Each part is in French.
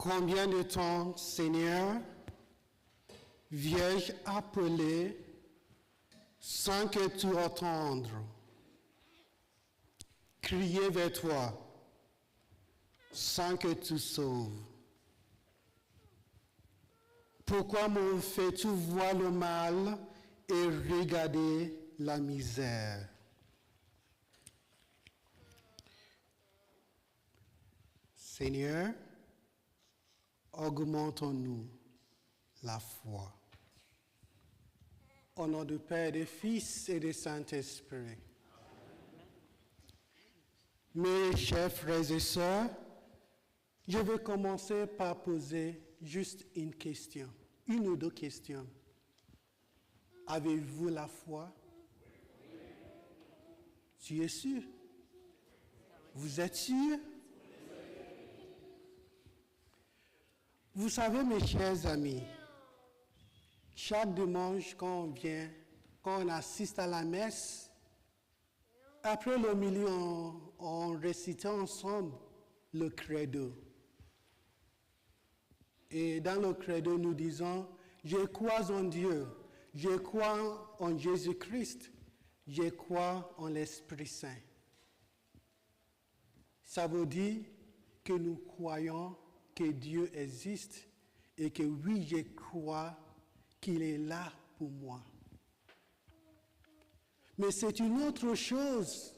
Combien de temps, Seigneur, viens-je appeler sans que tu entendes, crier vers toi sans que tu sauves? Pourquoi me fais-tu voir le mal et regarder la misère? Seigneur, augmentons-nous la foi. Au nom du Père, du Fils et du Saint-Esprit. Mes chers frères et sœurs, je vais commencer par poser juste une question, une ou deux questions. Avez-vous la foi? Tu es sûr? Vous êtes sûr? Vous savez, mes chers amis, chaque dimanche, quand on assiste à la messe, après le milieu, on récite ensemble le credo. Et dans le credo, nous disons, je crois en Dieu, je crois en Jésus-Christ, je crois en l'Esprit Saint. Ça veut dire que nous croyons que Dieu existe et que oui, je crois qu'il est là pour moi. Mais c'est une autre chose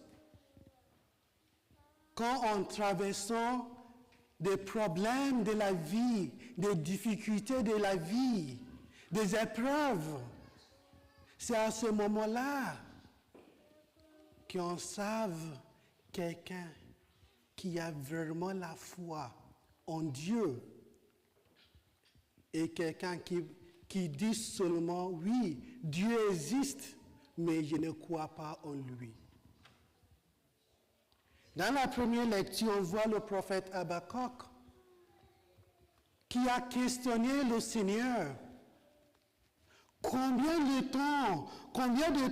quand en traversant des problèmes de la vie, des difficultés de la vie, des épreuves, c'est à ce moment-là qu'on savent quelqu'un qui a vraiment la foi en Dieu et quelqu'un qui dit seulement, oui, Dieu existe, mais je ne crois pas en lui. Dans la première lecture, on voit le prophète Habakkuk qui a questionné le Seigneur. Combien de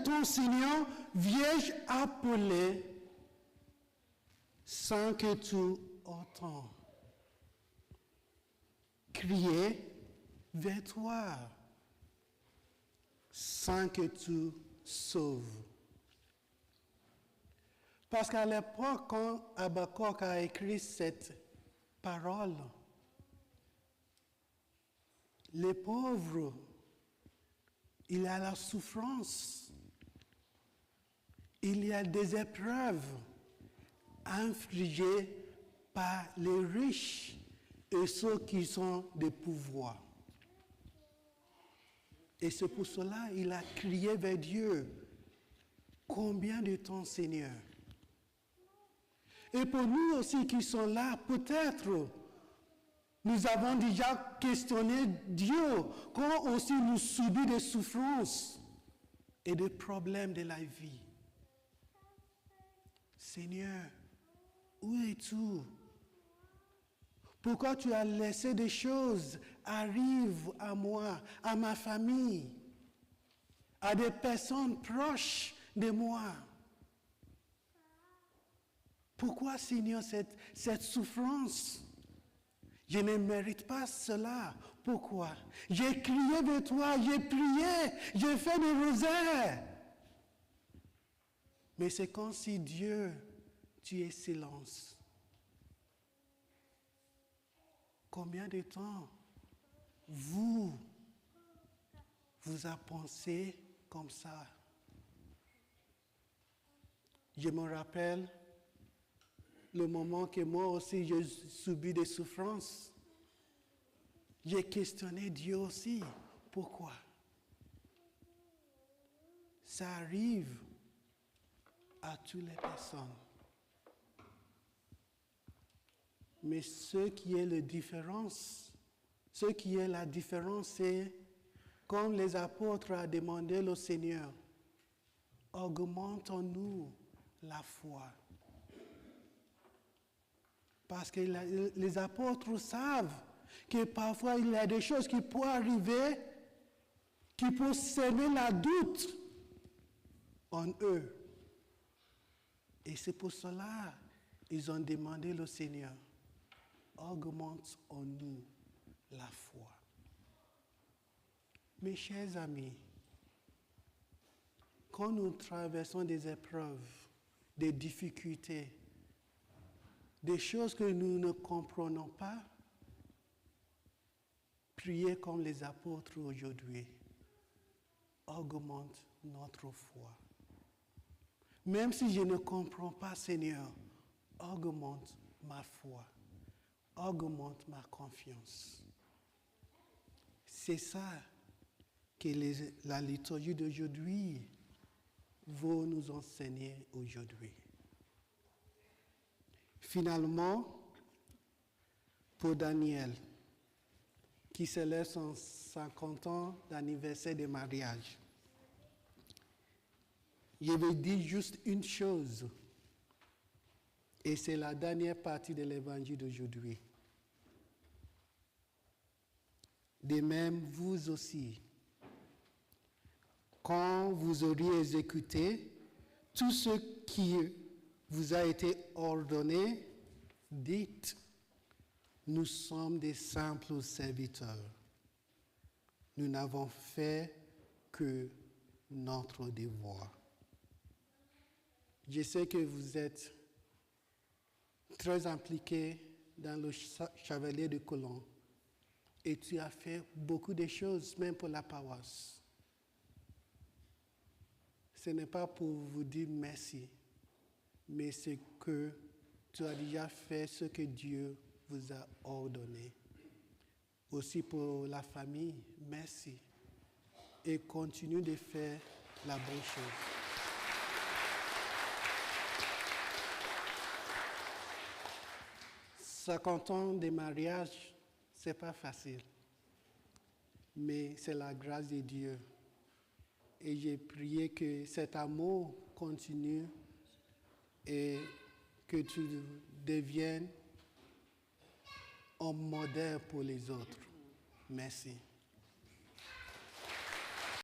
temps, Seigneur, viens-je appeler sans que tu entends? Crier vers toi sans que tu sauves. Parce qu'à l'époque, quand Habakkuk a écrit cette parole, les pauvres, il y a la souffrance, il y a des épreuves infligées par les riches et ceux qui sont des pouvoirs. Et c'est pour cela qu'il a crié vers Dieu. Combien de temps, Seigneur? Et pour nous aussi qui sont là, peut-être, nous avons déjà questionné Dieu quand aussi nous subissons des souffrances et des problèmes de la vie. Seigneur, où es-tu? Pourquoi tu as laissé des choses arriver à moi, à ma famille, à des personnes proches de moi? Pourquoi, Seigneur, cette souffrance? Je ne mérite pas cela. Pourquoi? J'ai crié vers toi, j'ai prié, j'ai fait des rosaires. Mais c'est comme si Dieu, tu es silence. Combien de temps vous avez pensé comme ça? Je me rappelle le moment que moi aussi j'ai subi des souffrances. J'ai questionné Dieu aussi. Pourquoi? Ça arrive à toutes les personnes. Mais ce qui est la différence, c'est comme les apôtres ont demandé au Seigneur, augmentons-nous la foi. Parce que les apôtres savent que parfois il y a des choses qui peuvent arriver, qui peuvent semer la doute en eux. Et c'est pour cela qu'ils ont demandé au Seigneur, augmente en nous la foi. Mes chers amis, quand nous traversons des épreuves, des difficultés, des choses que nous ne comprenons pas, priez comme les apôtres aujourd'hui. Augmente notre foi. Même si je ne comprends pas, Seigneur, augmente ma foi. Augmente ma confiance. C'est ça que la liturgie d'aujourd'hui veut nous enseigner aujourd'hui. Finalement, pour Daniel, qui célèbre son 50 ans d'anniversaire de mariage, je vais dire juste une chose, et c'est la dernière partie de l'évangile d'aujourd'hui. De même, vous aussi, quand vous auriez exécuté tout ce qui vous a été ordonné, dites, nous sommes des simples serviteurs. Nous n'avons fait que notre devoir. Je sais que vous êtes très impliqués dans le Chevalier de Colomb et tu as fait beaucoup de choses, même pour la paroisse. Ce n'est pas pour vous dire merci, mais c'est que tu as déjà fait ce que Dieu vous a ordonné. Aussi pour la famille, merci. Et continue de faire la bonne chose. « 50 ans de mariage, ce n'est pas facile. Mais c'est la grâce de Dieu. Et j'ai prié que cet amour continue et que tu deviennes un modèle pour les autres. Merci.